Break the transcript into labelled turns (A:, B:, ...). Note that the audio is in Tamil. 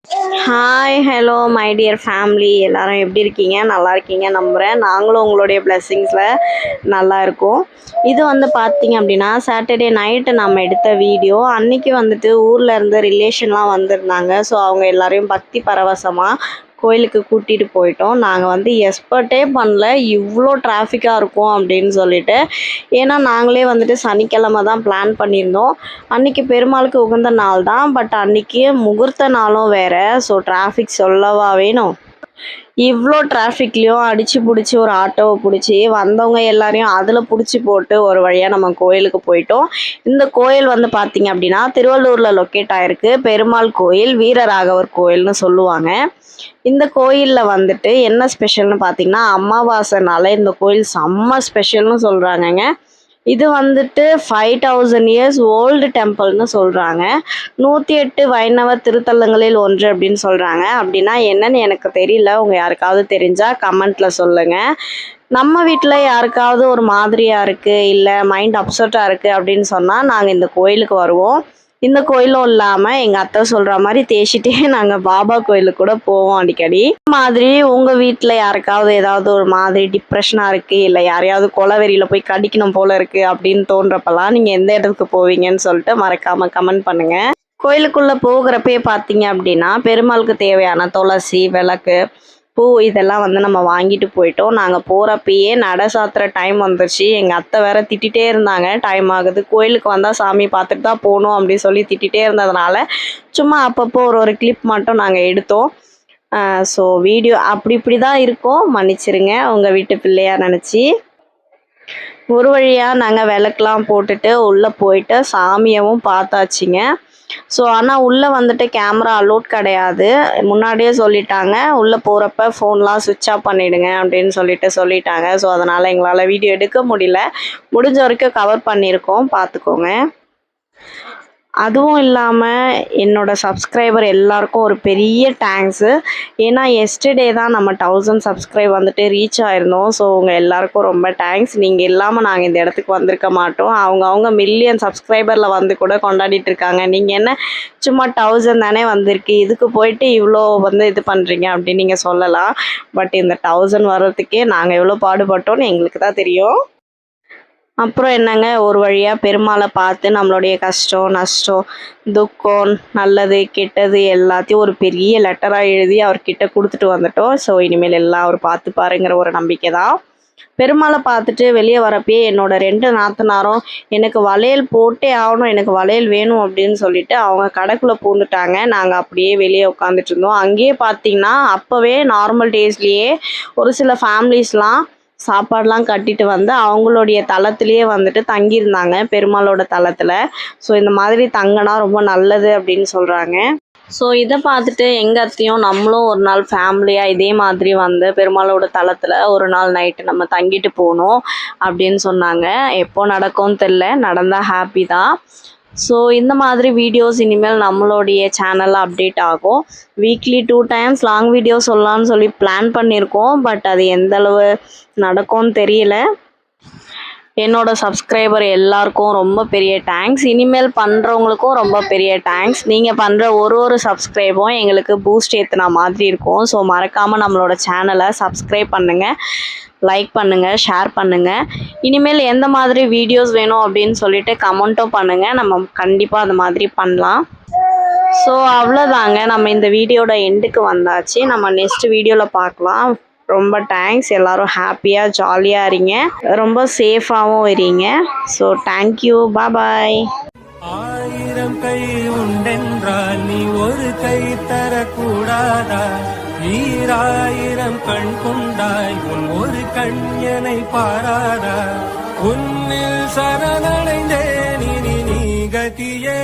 A: Hi hello my dear family, எல்லாரும் எப்படி இருக்கீங்க? நல்லா இருக்கீங்க நம்புகிறேன். நாங்களும் உங்களுடைய பிளெஸ்ஸிங்ஸில் நல்லா இருக்கோம். இது பார்த்தீங்க அப்படின்னா சாட்டர்டே நைட்டு நம்ம எடுத்த வீடியோ. அன்றைக்கி ஊரில் இருந்து ரிலேஷன்லாம் வந்திருந்தாங்க. ஸோ அவங்க எல்லாரையும் பக்தி பரவசமாக கோயிலுக்கு கூட்டிகிட்டு போயிட்டோம். நாங்கள் எக்ஸ்பெக்டே பண்ணல இவ்வளோ டிராஃபிக்காக இருக்கும் அப்படின்னு சொல்லிட்டு. ஏன்னா நாங்களே சனிக்கிழமை தான் பிளான் பண்ணியிருந்தோம். அன்றைக்கி பெருமாளுக்கு உகந்த நாள் தான், பட் அன்றைக்கி முகூர்த்த நாளும் வேறு. ஸோ டிராஃபிக் சொல்லவா வேணும். இவ்வளோ டிராஃபிக்லேயும் அடித்து பிடிச்சி ஒரு ஆட்டோவை பிடிச்சி வந்தவங்க எல்லாரையும் அதில் பிடிச்சி போட்டு ஒரு வழியாக நம்ம கோயிலுக்கு போயிட்டோம். இந்த கோயில் பார்த்திங்க அப்படின்னா திருவள்ளூரில் லொக்கேட் ஆகிருக்கு. பெருமாள் கோயில், வீரராகவர் கோயில்னு சொல்லுவாங்க. இந்த கோயிலில் என்ன ஸ்பெஷல்னு பார்த்தீங்கன்னா அமாவாசைனால இந்த கோயில் செம்ம ஸ்பெஷல்னு சொல்கிறாங்கங்க. இது 5000 இயர்ஸ் ஓல்டு டெம்பிள்னு சொல்கிறாங்க. 108 வைணவ திருத்தலங்களில் ஒன்று அப்படின்னு சொல்கிறாங்க. அப்படின்னா என்னன்னு எனக்கு தெரியல. உங்கள் யாருக்காவது தெரிஞ்சால் கமெண்ட்டில் சொல்லுங்கள். நம்ம வீட்டில் யாருக்காவது ஒரு மாதிரியாக இருக்குது, இல்லை மைண்ட் அப்செட்டாக இருக்குது அப்படின்னு சொன்னால் நாங்கள் இந்த கோயிலுக்கு வருவோம். இந்த கோயிலும் இல்லாமல் எங்கள் அத்தை சொல்கிற மாதிரி தேய்ச்சிட்டே நாங்கள் பாபா கோயிலுக்கு கூட போவோம் அடிக்கடி. இந்த மாதிரி உங்கள் வீட்டில் யாருக்காவது ஏதாவது ஒரு மாதிரி டிப்ரெஷனாக இருக்குது, இல்லை யாரையாவது கொலவெறியில் போய் கடிக்கணும் போல் இருக்குது அப்படின்னு தோன்றப்பெல்லாம் நீங்கள் எந்த இடத்துக்கு போவீங்கன்னு சொல்லிட்டு மறக்காமல் கமெண்ட் பண்ணுங்கள். கோயிலுக்குள்ளே போகிறப்பே பார்த்தீங்க அப்படின்னா பெருமாளுக்கு தேவையான துளசி, விளக்கு, பூ இதெல்லாம் நம்ம வாங்கிட்டு போயிட்டோம். நாங்கள் போகிறப்பயே நட சாத்துற டைம் வந்துருச்சு. எங்கள் அத்தை வேற திட்டிகிட்டே இருந்தாங்க, டைம் ஆகுது, கோயிலுக்கு வந்தால் சாமி பார்த்துட்டு தான் போகணும் அப்படின்னு சொல்லி திட்டிகிட்டே இருந்ததுனால சும்மா அப்பப்போ ஒரு கிளிப் மட்டும் நாங்கள் எடுத்தோம். ஸோ வீடியோ இப்படி தான் இருக்கும், மன்னிச்சிருங்க உங்கள் வீட்டு பிள்ளையாக நினச்சி. ஒரு வழியாக நாங்கள் விளக்கெலாம் போட்டுட்டு உள்ளே போயிட்டு சாமியவும் பார்த்தாச்சுங்க. ஸோ ஆனால் உள்ளே கேமரா அலோட் கிடையாது. முன்னாடியே சொல்லிட்டாங்க, உள்ளே போகிறப்ப ஃபோன்லாம் சுவிட்ச் ஆஃப் பண்ணிவிடுங்க அப்படின்னு சொல்லிட்டாங்க. ஸோ அதனால் எங்களால் வீடியோ எடுக்க முடியல. முடிஞ்ச வரைக்கும் கவர் பண்ணியிருக்கோம், பார்த்துக்கோங்க. அதுவும் இல்லாமல் என்னோடய சப்ஸ்கிரைபர் எல்லாருக்கும் ஒரு பெரிய தேங்க்ஸு. ஏன்னா எஸ்டர்டே தான் நம்ம 1000 சப்ஸ்கிரைப் ரீச் ஆயிருந்தோம். ஸோ உங்கள் எல்லாருக்கும் ரொம்ப தேங்க்ஸ். நீங்கள் இல்லாமல் நாங்கள் இந்த இடத்துக்கு வந்திருக்க மாட்டோம். அவங்க மில்லியன் சப்ஸ்கிரைபரில் கூட கொண்டாடிட்டு இருக்காங்க. நீங்கள் என்ன சும்மா 1000 தானே வந்திருக்கு, இதுக்கு போயிட்டு இவ்வளோ இது பண்ணுறீங்க அப்படின்னு நீங்கள் சொல்லலாம். பட் இந்த 1000 வர்றதுக்கே நாங்கள் எவ்வளோ பாடுபட்டோன்னு எங்களுக்கு தான் தெரியும். அப்புறம் என்னங்க, ஒரு வழியாக பெருமாளை பார்த்து நம்மளுடைய கஷ்டம், நஷ்டம், துக்கம், நல்லது, கெட்டது எல்லாத்தையும் ஒரு பெரிய லெட்டராக எழுதி அவர்கிட்ட கொடுத்துட்டு வந்துட்டோம். ஸோ இனிமேல் எல்லாம் அவர் பார்த்து பாருங்கிற ஒரு நம்பிக்கை தான். பெருமாளை பார்த்துட்டு வெளியே வரப்பே என்னோட 2 நாத்தனாரும் எனக்கு வளையல் போட்டே ஆகணும், எனக்கு வளையல் வேணும் அப்படின்னு சொல்லிட்டு அவங்க கடைக்குள்ளே பூந்துட்டாங்க. நாங்கள் அப்படியே வெளியே உட்காந்துட்டு இருந்தோம். அங்கேயே பார்த்தீங்கன்னா அப்போவே நார்மல் டேஸ்லேயே ஒரு சில ஃபேமிலிஸ்லாம் சாப்பாடெலாம் கட்டிட்டு அவங்களுடைய தளத்துலேயே தங்கியிருந்தாங்க, பெருமாளோட தளத்தில். ஸோ இந்த மாதிரி தங்கினா ரொம்ப நல்லது அப்படின்னு சொல்கிறாங்க. ஸோ இதை பார்த்துட்டு எங்கள் அத்தையும் நம்மளும் ஒரு நாள் ஃபேமிலியாக இதே மாதிரி பெருமாளோட தளத்தில் ஒரு நாள் நைட்டு நம்ம தங்கிட்டு போகணும் அப்படின்னு சொன்னாங்க. எப்போ நடக்கும்னு தெரில, நடந்தால் ஹாப்பி தான். ஸோ இந்த மாதிரி வீடியோஸ் இனிமேல் நம்மளுடைய சேனலில் அப்டேட் ஆகும். வீக்லி 2 டைம்ஸ் லாங் வீடியோ சொல்லலான்னு சொல்லி பிளான் பண்ணியிருக்கோம். பட் அது எந்தளவு நடக்கும்னு தெரியல. என்னோடய சப்ஸ்கிரைபர் எல்லாருக்கும் ரொம்ப பெரிய தேங்க்ஸ். இனிமேல் பண்ணுறவங்களுக்கும் ரொம்ப பெரிய தேங்க்ஸ். நீங்கள் பண்ணுற ஒரு சப்ஸ்கிரைபும் எங்களுக்கு பூஸ்ட் ஏற்றுன மாதிரி இருக்கும். ஸோ மறக்காமல் நம்மளோட சேனலை சப்ஸ்கிரைப் பண்ணுங்கள், லைக் பண்ணுங்கள், ஷேர் பண்ணுங்கள். இனிமேல் எந்த மாதிரி வீடியோஸ் வேணும் அப்படின்னு சொல்லிட்டு கமெண்ட்டும் பண்ணுங்கள். நம்ம கண்டிப்பாக அந்த மாதிரி பண்ணலாம். ஸோ அவ்வளோதாங்க, நம்ம இந்த வீடியோட எண்டுக்கு வந்தாச்சு. நம்ம நெக்ஸ்ட் வீடியோவில் பார்க்கலாம். ரொம்ப தேங்க்ஸ். எல்லோரும் ஹாப்பியாக ஜாலியாக இருங்க, ரொம்ப சேஃபாகவும் இருங்க. ஸோ தேங்க்யூ, பாய்.
B: 1000 கை உண்டென்றால் நீ ஒரு கை தரக்கூடாதா? 1000 கண் கொண்டாய் உன் ஒரு கண்யனை பாராதா? உன்னில் சரணடைந்தேன், இனி நீ கதியே.